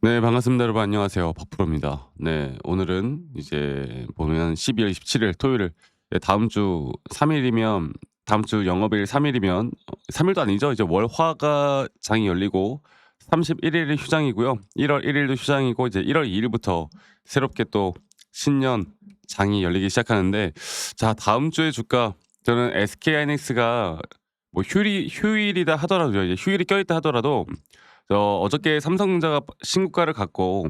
네, 반갑습니다. 여러분 안녕하세요. 박프로입니다. 네, 오늘은 이제 보면 12월 27일 토요일, 다음 주 3 일이면, 다음 주 영업일 3 일이면 3 일도 아니죠. 이제 월화가 장이 열리고 31 일이 휴장이고요. 1월 1 일도 휴장이고 이제 1월 2 일부터 새롭게 또 신년 장이 열리기 시작하는데, 자, 다음 주의 주가, 저는 SK하이닉스가 뭐 휴일이다 하더라도요. 이제 휴일이 껴있다 하더라도 어저께 삼성전자가 신고가를 갖고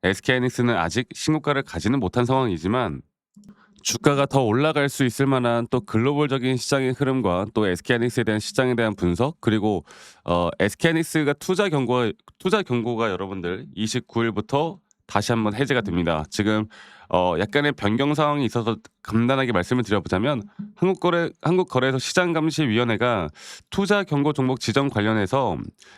SK하이닉스는 아직 신고가를 가지는 못한 상황이지만, 주가가 더 올라갈 수 있을 만한 또 글로벌적인 시장의 흐름과 또 SK하이닉스에 대한 시장에 대한 분석, 그리고 SK하이닉스가 투자 경고가 여러분들 29 일부터 다시 한번 해제가 됩니다. 지금 약간의 변경 상황이 있어서 간단하게 말씀을 드려보자면, 한국거래소 시장감시위원회가 투자 경고 종목 지정 관련해서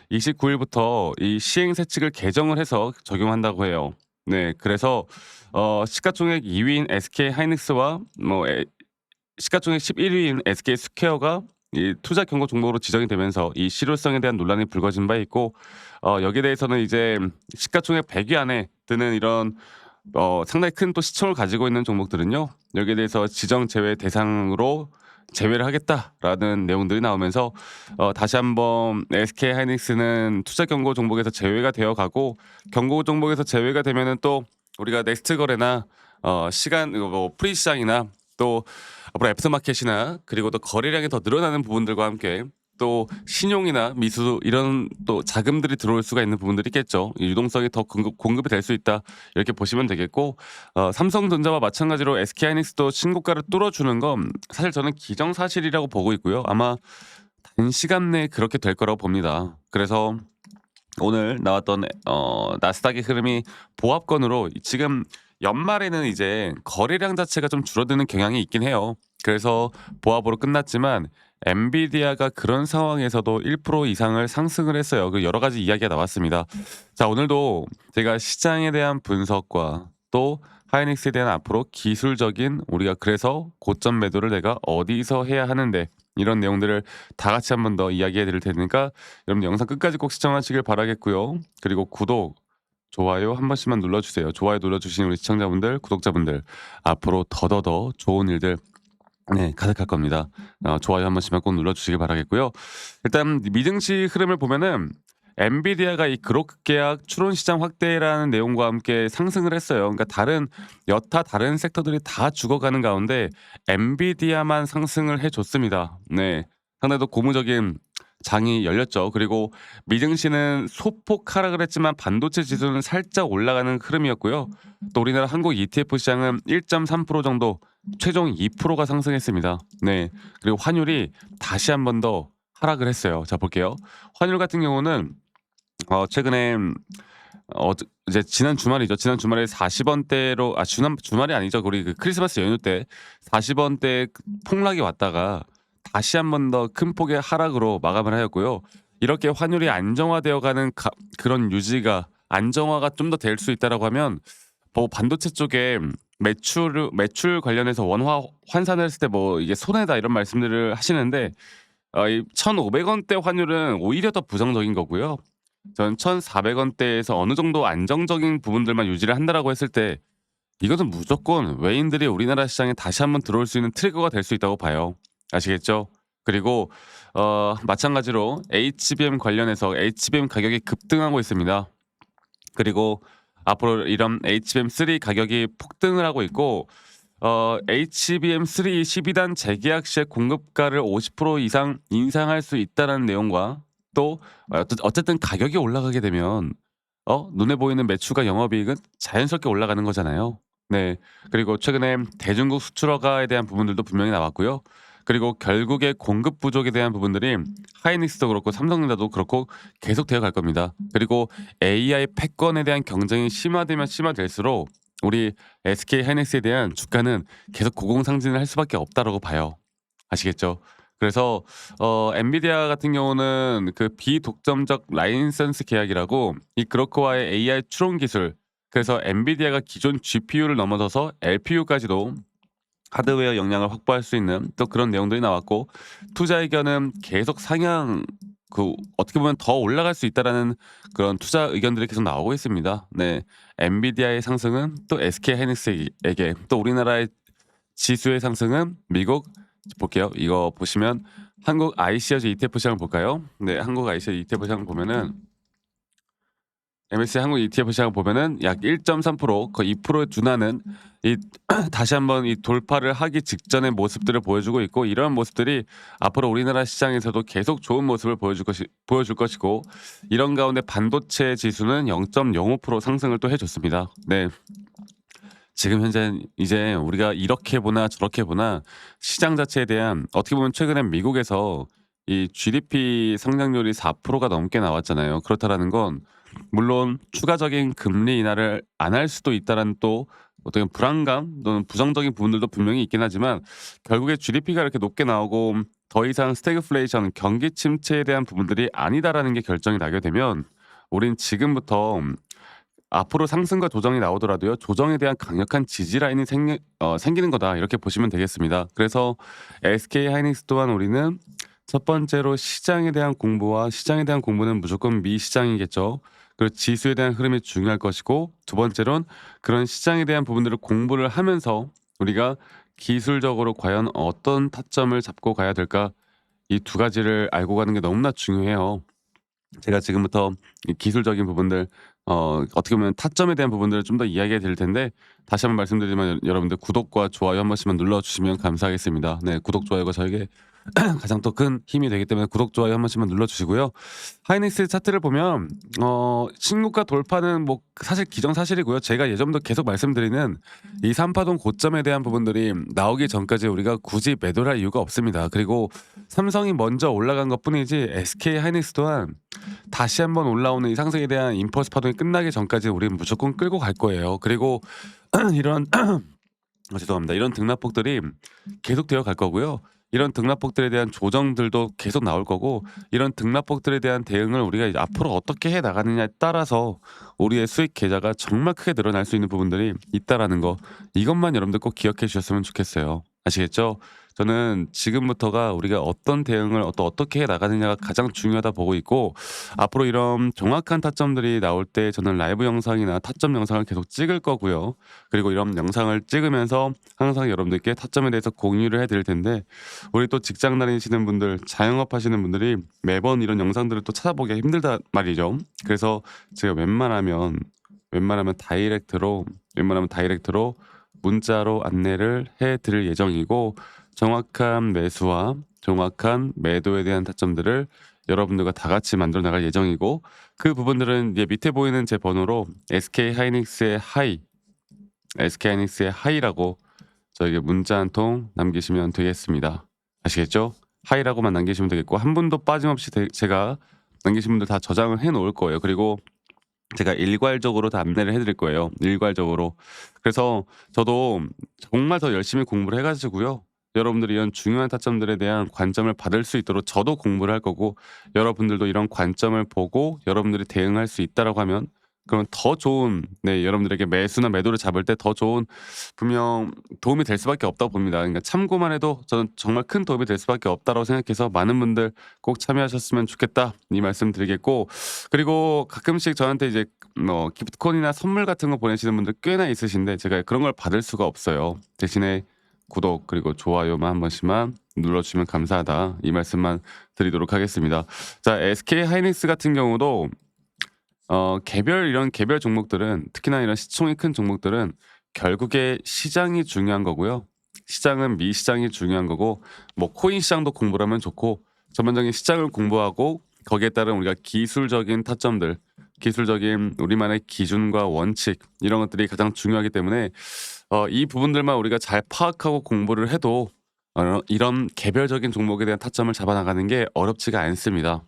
29 일부터 이 시행세칙을 개정을 해서 적용한다고 해요. 네, 그래서 시가총액 2 위인 SK하이닉스와 시가총액 11 위인 SK스퀘어가 이 투자 경고 종목으로 지정이 되면서 이 실효성에 대한 논란이 불거진 바 있고, 여기에 대해서는 이제 시가총액 100위 안에 드는 이런 상당히 큰 또 시총을 가지고 있는 종목들은요, 여기에 대해서 지정 제외 대상으로 제외를 하겠다라는 내용들이 나오면서 다시 한번 SK하이닉스는 투자 경고 종목에서 제외가 되어 가고, 경고 종목에서 제외가 되면은 또 우리가 넥스트 거래나 시간 뭐 프리 시장이나 또 앞으로 앱스마켓이나, 그리고 또 거래량이 더 늘어나는 부분들과 함께 또 신용이나 미수 이런 또 자금들이 들어올 수가 있는 부분들이 있겠죠. 이 유동성이 더 공급이 될 수 있다, 이렇게 보시면 되겠고, 삼성전자와 마찬가지로 SK하이닉스도 신고가를 뚫어주는 건 사실 저는 기정사실이라고 보고 있고요. 아마 단시간 내에 그렇게 될 거라고 봅니다. 그래서 오늘 나왔던 나스닥의 흐름이 보합권으로, 지금 연말에는 이제 거래량 자체가 좀 줄어드는 경향이 있긴 해요. 그래서 보합으로 끝났지만 엔비디아가 그런 상황에서도 1% 이상을 상승을 했어요. 그 여러 가지 이야기가 나왔습니다. 자, 오늘도 제가 시장에 대한 분석과 또 하이닉스에 대한 앞으로 기술적인, 우리가 그래서 고점 매도를 내가 어디서 해야 하는데, 이런 내용들을 다 같이 한번 더 이야기해 드릴 테니까 여러분 영상 끝까지 꼭 시청하시길 바라겠고요. 그리고 구독, 좋아요 한 번씩만 눌러주세요. 좋아요 눌러주신 우리 시청자분들, 구독자분들, 앞으로 더더더 좋은 일들, 네, 가득할 겁니다. 좋아요 한 번씩만 꼭 눌러주시길 바라겠고요. 일단 미증시 흐름을 보면은 엔비디아가 이 그로크 계약 추론 시장 확대라는 내용과 함께 상승을 했어요. 그러니까 여타 다른 섹터들이 다 죽어가는 가운데 엔비디아만 상승을 해줬습니다. 네, 상당히 또 고무적인 장이 열렸죠. 그리고 미증시는 소폭 하락을 했지만 반도체 지수는 살짝 올라가는 흐름이었고요. 또 우리나라 한국 ETF 시장은 1.3% 정도, 최종 2%가 상승했습니다. 네, 그리고 환율이 다시 한번 더 하락을 했어요. 자, 볼게요. 환율 같은 경우는 최근에 이제 지난 주말이죠. 지난 주말에 40원대로, 지난 주말이 아니죠. 우리 그 크리스마스 연휴 때 40원대 폭락이 왔다가 다시 한번 더 큰 폭의 하락으로 마감을 하였고요. 이렇게 환율이 안정화되어 가는 그런 유지가, 안정화가 좀 더 될 수 있다라고 하면, 뭐 반도체 쪽에 매출 관련해서 원화 환산을 했을 때 뭐 이게 손해다 이런 말씀들을 하시는데, 이 1,500원대 환율은 오히려 더 부정적인 거고요. 전 1,400원대에서 어느 정도 안정적인 부분들만 유지를 한다라고 했을 때, 이것은 무조건 외인들이 우리나라 시장에 다시 한번 들어올 수 있는 트리거가 될 수 있다고 봐요. 아시겠죠? 그리고 마찬가지로 HBM 관련해서 HBM 가격이 급등하고 있습니다. 그리고 앞으로 이런 HBM3 가격이 폭등을 하고 있고, HBM3 12단 재계약 시에 공급가를 50% 이상 인상할 수 있다는 내용과, 또 어쨌든 가격이 올라가게 되면 눈에 보이는 매출과 영업이익은 자연스럽게 올라가는 거잖아요. 네. 그리고 최근에 대중국 수출허가에 대한 부분들도 분명히 나왔고요. 그리고 결국에 공급 부족에 대한 부분들이 하이닉스도 그렇고 삼성전자도 그렇고 계속되어 갈 겁니다. 그리고 AI 패권에 대한 경쟁이 심화되면 심화될수록 우리 SK하이닉스에 대한 주가는 계속 고공상진을 할 수밖에 없다라고 봐요. 아시겠죠? 그래서 엔비디아 같은 경우는 그 비독점적 라이센스 계약이라고, 이 그로크와의 AI 추론 기술, 그래서 엔비디아가 기존 GPU를 넘어서서 LPU까지도 하드웨어 역량을 확보할 수 있는 또 그런 내용들이 나왔고, 투자 의견은 계속 상향 어떻게 보면 더 올라갈 수 있다라는 그런 투자 의견들이 계속 나오고 있습니다. 네. 엔비디아의 상승은 또 SK하이닉스에게 또 우리나라의 지수의 상승은 미국 볼게요. 이거 보시면 한국 ICJ ETF 시장 볼까요? 네, 한국 ICJ ETF 시장 보면은 MSCI 한국 ETF 시장 보면은 약 1.3% 거의 2%에 준하는 이 다시 한번 이 돌파를 하기 직전의 모습들을 보여주고 있고 이러한 모습들이 앞으로 우리나라 시장에서도 계속 좋은 모습을 보여줄 것이고 이런 가운데 반도체 지수는 0.05% 상승을 또 해줬습니다. 네. 지금 현재 이제 우리가 이렇게 보나 저렇게 보나 시장 자체에 대한 어떻게 보면 최근에 미국에서 이 GDP 성장률이 4%가 넘게 나왔잖아요. 그렇다라는 건 물론 추가적인 금리 인하를 안 할 수도 있다라는 또 어떻게 보면 불안감 또는 부정적인 부분들도 분명히 있긴 하지만 결국에 GDP가 이렇게 높게 나오고 더 이상 스태그플레이션 경기 침체에 대한 부분들이 아니다라는 게 결정이 나게 되면 우린 지금부터 앞으로 상승과 조정이 나오더라도요. 조정에 대한 강력한 지지 라인이 생기는 거다. 이렇게 보시면 되겠습니다. 그래서 SK하이닉스 또한 우리는 첫 번째로 시장에 대한 공부와 시장에 대한 공부는 무조건 미시장이겠죠. 그리고 지수에 대한 흐름이 중요할 것이고 두 번째로는 그런 시장에 대한 부분들을 공부를 하면서 우리가 기술적으로 과연 어떤 타점을 잡고 가야 될까 이 두 가지를 알고 가는 게 너무나 중요해요. 제가 지금부터 이 기술적인 부분들 어떻게 보면 타점에 대한 부분들을 좀 더 이야기해 드릴 텐데 다시 한번 말씀드리지만 여러분들 구독과 좋아요 한 번씩만 눌러주시면 감사하겠습니다. 네, 구독 좋아요가 저에게 가장 또 큰 힘이 되기 때문에 구독 좋아요 한 번씩만 눌러주시고요. 하이닉스 차트를 보면 신고가 돌파는 뭐 사실 기정사실이고요. 제가 예전부터 계속 말씀드리는 이 3파동 고점에 대한 부분들이 나오기 전까지 우리가 굳이 매도를 할 이유가 없습니다. 그리고 삼성이 먼저 올라간 것뿐이지 SK 하이닉스 또한 다시 한번 올라오는 이 상승에 대한 임펄스 파동이 끝나기 전까지 우리는 무조건 끌고 갈 거예요. 그리고 이런 죄송합니다. 이런 등락폭들이 계속되어 갈 거고요. 이런 등락폭들에 대한 조정들도 계속 나올 거고 이런 등락폭들에 대한 대응을 우리가 이제 앞으로 어떻게 해 나가느냐에 따라서 우리의 수익 계좌가 정말 크게 늘어날 수 있는 부분들이 있다라는 거 이것만 여러분들 꼭 기억해 주셨으면 좋겠어요. 아시겠죠? 저는 지금부터가 우리가 어떤 대응을 어떻게 해 나가느냐가 가장 중요하다 보고 있고 앞으로 이런 정확한 타점들이 나올 때 저는 라이브 영상이나 타점 영상을 계속 찍을 거고요. 그리고 이런 영상을 찍으면서 항상 여러분들께 타점에 대해서 공유를 해 드릴 텐데 우리 또 직장 다니시는 분들, 자영업 하시는 분들이 매번 이런 영상들을 또 찾아보기가 힘들단 말이죠. 그래서 제가 웬만하면 다이렉트로 문자로 안내를 해 드릴 예정이고 정확한 매수와 정확한 매도에 대한 타점들을 여러분들과 다 같이 만들어 나갈 예정이고 그 부분들은 이제 밑에 보이는 제 번호로 SK하이닉스의 하이라고 저에게 문자 한 통 남기시면 되겠습니다. 아시겠죠? 하이라고만 남기시면 되겠고 한 분도 빠짐없이 제가 남기신 분들 다 저장을 해 놓을 거예요. 그리고 제가 일괄적으로 다 안내를 해 드릴 거예요. 일괄적으로. 그래서 저도 정말 더 열심히 공부를 해 가지고요. 여러분들이 이런 중요한 타점들에 대한 관점을 받을 수 있도록 저도 공부를 할 거고 여러분들도 이런 관점을 보고 여러분들이 대응할 수 있다라고 하면 그러면 더 좋은 여러분들에게 매수나 매도를 잡을 때 더 좋은 분명 도움이 될 수밖에 없다고 봅니다. 그러니까 참고만 해도 저는 정말 큰 도움이 될 수밖에 없다라고 생각해서 많은 분들 꼭 참여하셨으면 좋겠다 이 말씀 드리겠고 그리고 가끔씩 저한테 이제 기프트콘이나 선물 같은 거 보내시는 분들 꽤나 있으신데 제가 그런 걸 받을 수가 없어요. 대신에 구독 그리고 좋아요만 한 번씩만 눌러주시면 감사하다 이 말씀만 드리도록 하겠습니다. 자, SK하이닉스 같은 경우도 개별 종목들은 특히나 이런 시총이 큰 종목들은 결국에 시장이 중요한 거고요. 시장은 미시장이 중요한 거고 뭐 코인 시장도 공부를 하면 좋고 전반적인 시장을 공부하고 거기에 따른 우리가 기술적인 타점들, 기술적인 우리만의 기준과 원칙 이런 것들이 가장 중요하기 때문에 이 부분들만 우리가 잘 파악하고 공부를 해도 이런 개별적인 종목에 대한 타점을 잡아나가는 게 어렵지가 않습니다.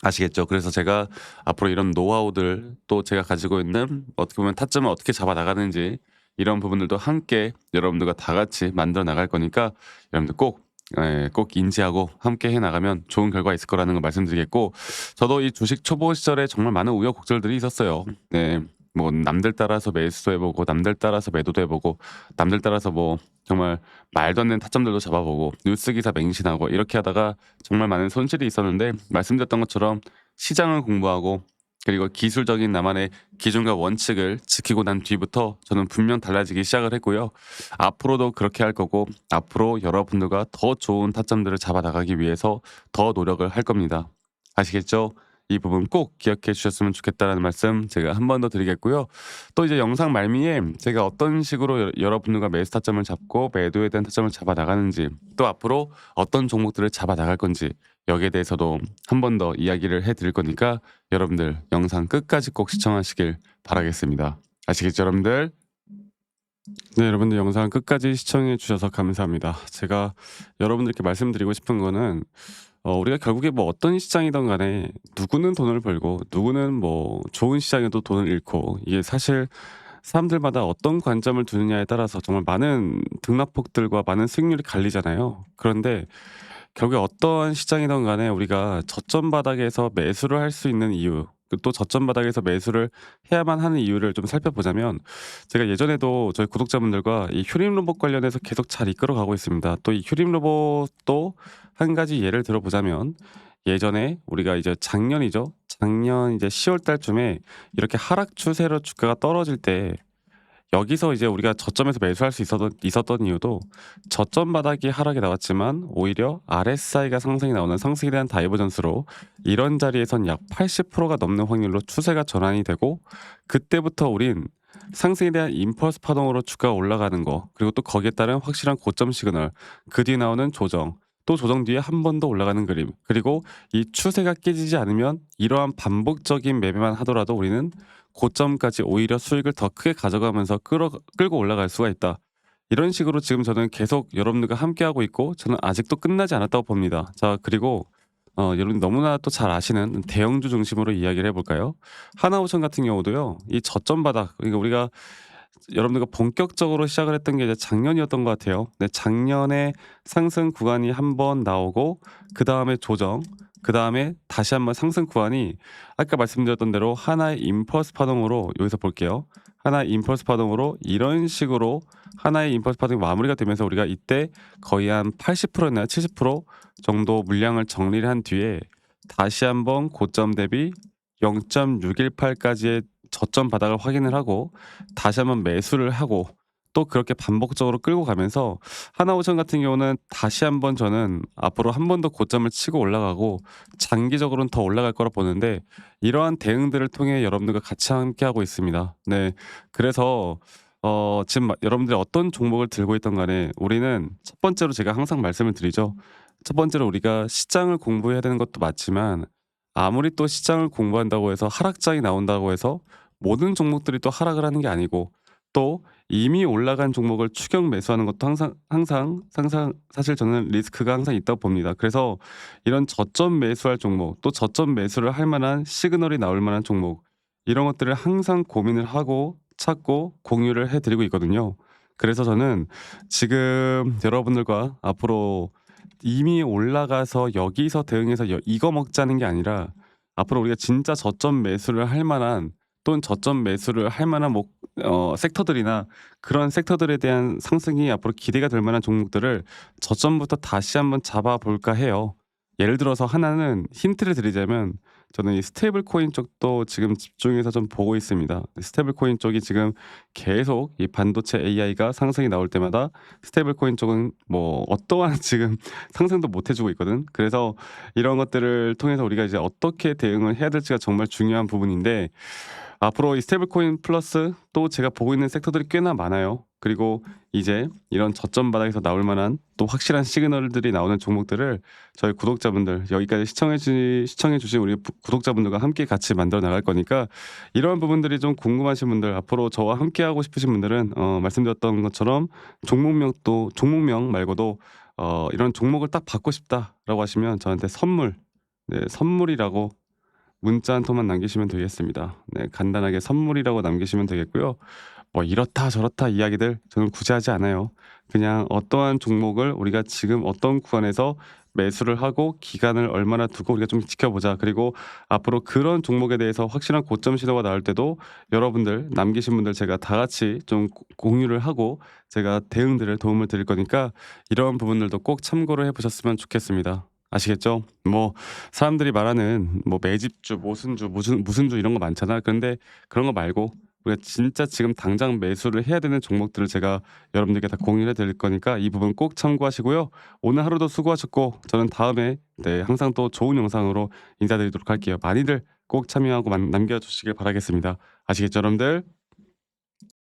아시겠죠? 그래서 제가 앞으로 이런 노하우들 또 제가 가지고 있는 어떻게 보면 타점을 어떻게 잡아 나가는지 이런 부분들도 함께 여러분들과 다 같이 만들어 나갈 거니까 여러분들 꼭 인지하고 함께 해 나가면 좋은 결과 있을 거라는 걸 말씀드리겠고 저도 이 주식 초보 시절에 정말 많은 우여곡절들이 있었어요. 네. 뭐 남들 따라서 매수도 해 보고 남들 따라서 매도도 해 보고 남들 따라서 뭐 정말 말도 안 되는 타점들도 잡아 보고 뉴스 기사 맹신하고 이렇게 하다가 정말 많은 손실이 있었는데 말씀드렸던 것처럼 시장을 공부하고 그리고 기술적인 나만의 기준과 원칙을 지키고 난 뒤부터 저는 분명 달라지기 시작을 했고요. 앞으로도 그렇게 할 거고 앞으로 여러분들과 더 좋은 타점들을 잡아 나가기 위해서 더 노력을 할 겁니다. 아시겠죠? 이 부분 꼭 기억해 주셨으면 좋겠다라는 말씀 제가 한 번 더 드리겠고요. 또 이제 영상 말미에 제가 어떤 식으로 여러분들과 매수 타점을 잡고 매도에 대한 타점을 잡아 나가는지 또 앞으로 어떤 종목들을 잡아 나갈 건지 여기에 대해서도 한 번 더 이야기를 해 드릴 거니까 여러분들 영상 끝까지 꼭 시청하시길 바라겠습니다. 아시겠죠, 여러분들? 네, 여러분들 영상 끝까지 시청해 주셔서 감사합니다. 제가 여러분들께 말씀드리고 싶은 거는 우리가 결국에 뭐 어떤 시장이든 간에 누구는 돈을 벌고 누구는 뭐 좋은 시장에도 돈을 잃고 이게 사실 사람들마다 어떤 관점을 두느냐에 따라서 정말 많은 등락폭들과 많은 수익률이 갈리잖아요. 그런데 결국에 어떠한 시장이든 간에 우리가 저점 바닥에서 매수를 할 수 있는 이유 또 저점 바닥에서 매수를 해야만 하는 이유를 좀 살펴보자면 제가 예전에도 저희 구독자분들과 이 휴림 로봇 관련해서 계속 잘 이끌어가고 있습니다. 또 이 휴림 로봇도 한 가지 예를 들어보자면 예전에 우리가 이제 작년이죠. 작년 이제 10월 달쯤에 이렇게 하락 추세로 주가가 떨어질 때 여기서 이제 우리가 저점에서 매수할 수 있었던 이유도 저점 바닥이 하락이 나왔지만 오히려 RSI가 상승이 나오는 상승에 대한 다이버전스로 이런 자리에선 약 80%가 넘는 확률로 추세가 전환이 되고 그때부터 우린 상승에 대한 임펄스 파동으로 주가가 올라가는 거 그리고 또 거기에 따른 확실한 고점 시그널 그 뒤에 나오는 조정 또 조정 뒤에 한 번 더 올라가는 그림 그리고 이 추세가 깨지지 않으면 이러한 반복적인 매매만 하더라도 우리는 고점까지 오히려 수익을 더 크게 가져가면서 끌고 올라갈 수가 있다. 이런 식으로 지금 저는 계속 여러분들과 함께하고 있고 저는 아직도 끝나지 않았다고 봅니다. 자 그리고 여러분 너무나 또 잘 아시는 대형주 중심으로 이야기를 해볼까요? 하나오션 같은 경우도요. 이 저점 바닥 그러니까 우리가 여러분들과 본격적으로 시작을 했던 게 이제 작년이었던 것 같아요. 네, 작년에 상승 구간이 한 번 나오고 그 다음에 조정, 그 다음에 다시 한번 상승 구간이 아까 말씀드렸던 대로 하나의 임펄스 파동으로 여기서 볼게요. 하나의 임펄스 파동으로 이런 식으로 하나의 임펄스 파동이 마무리가 되면서 우리가 이때 거의 한 80%나 70% 정도 물량을 정리를 한 뒤에 다시 한번 고점 대비 0.618까지의 저점 바닥을 확인을 하고 다시 한번 매수를 하고 또 그렇게 반복적으로 끌고 가면서 하나오션 같은 경우는 다시 한번 저는 앞으로 한 번 더 고점을 치고 올라가고 장기적으로는 더 올라갈 거라 보는데 이러한 대응들을 통해 여러분들과 같이 함께하고 있습니다. 네, 그래서 지금 여러분들이 어떤 종목을 들고 있던 간에 우리는 첫 번째로 제가 항상 말씀을 드리죠. 첫 번째로 우리가 시장을 공부해야 되는 것도 맞지만 아무리 또 시장을 공부한다고 해서 하락장이 나온다고 해서 모든 종목들이 또 하락을 하는 게 아니고 또 이미 올라간 종목을 추격 매수하는 것도 항상 사실 저는 리스크가 항상 있다고 봅니다. 그래서 이런 저점 매수할 종목 또 저점 매수를 할 만한 시그널이 나올 만한 종목 이런 것들을 항상 고민을 하고 찾고 공유를 해드리고 있거든요. 그래서 저는 지금 여러분들과 앞으로 이미 올라가서 여기서 대응해서 이거 먹자는 게 아니라 앞으로 우리가 진짜 저점 매수를 할 만한 또는 저점 매수를 할 만한 섹터들이나 그런 섹터들에 대한 상승이 앞으로 기대가 될 만한 종목들을 저점부터 다시 한번 잡아볼까 해요. 예를 들어서 하나는 힌트를 드리자면 저는 이 스테이블 코인 쪽도 지금 집중해서 좀 보고 있습니다. 스테이블 코인 쪽이 지금 계속 이 반도체 AI가 상승이 나올 때마다 스테이블 코인 쪽은 뭐 어떠한 지금 상승도 못 해주고 있거든. 그래서 이런 것들을 통해서 우리가 이제 어떻게 대응을 해야 될지가 정말 중요한 부분인데 앞으로 이 스테이블 코인 플러스 또 제가 보고 있는 섹터들이 꽤나 많아요. 그리고 이제 이런 저점 바닥에서 나올 만한 또 확실한 시그널들이 나오는 종목들을 저희 구독자분들 여기까지 시청해 주신 우리 구독자분들과 함께 같이 만들어 나갈 거니까 이러한 부분들이 좀 궁금하신 분들 앞으로 저와 함께 하고 싶으신 분들은 말씀드렸던 것처럼 종목명 말고도 이런 종목을 딱 받고 싶다라고 하시면 저한테 선물이라고 문자 한 통만 남기시면 되겠습니다. 네, 간단하게 선물이라고 남기시면 되겠고요. 뭐 이렇다 저렇다 이야기들 저는 굳이 하지 않아요. 그냥 어떠한 종목을 우리가 지금 어떤 구간에서 매수를 하고 기간을 얼마나 두고 우리가 좀 지켜보자. 그리고 앞으로 그런 종목에 대해서 확실한 고점 신호가 나올 때도 여러분들 남기신 분들 제가 다 같이 좀 공유를 하고 제가 대응들을 도움을 드릴 거니까 이런 부분들도 꼭 참고를 해 보셨으면 좋겠습니다. 아시겠죠? 뭐 사람들이 말하는 뭐 매집주, 모순주, 무슨 주 이런 거 많잖아. 그런데 그런 거 말고 우리가 진짜 지금 당장 매수를 해야 되는 종목들을 제가 여러분들께 다 공유해 드릴 거니까 이 부분 꼭 참고하시고요. 오늘 하루도 수고하셨고 저는 다음에 네, 항상 또 좋은 영상으로 인사드리도록 할게요. 많이들 꼭 참여하고 남겨주시길 바라겠습니다. 아시겠죠, 여러분들?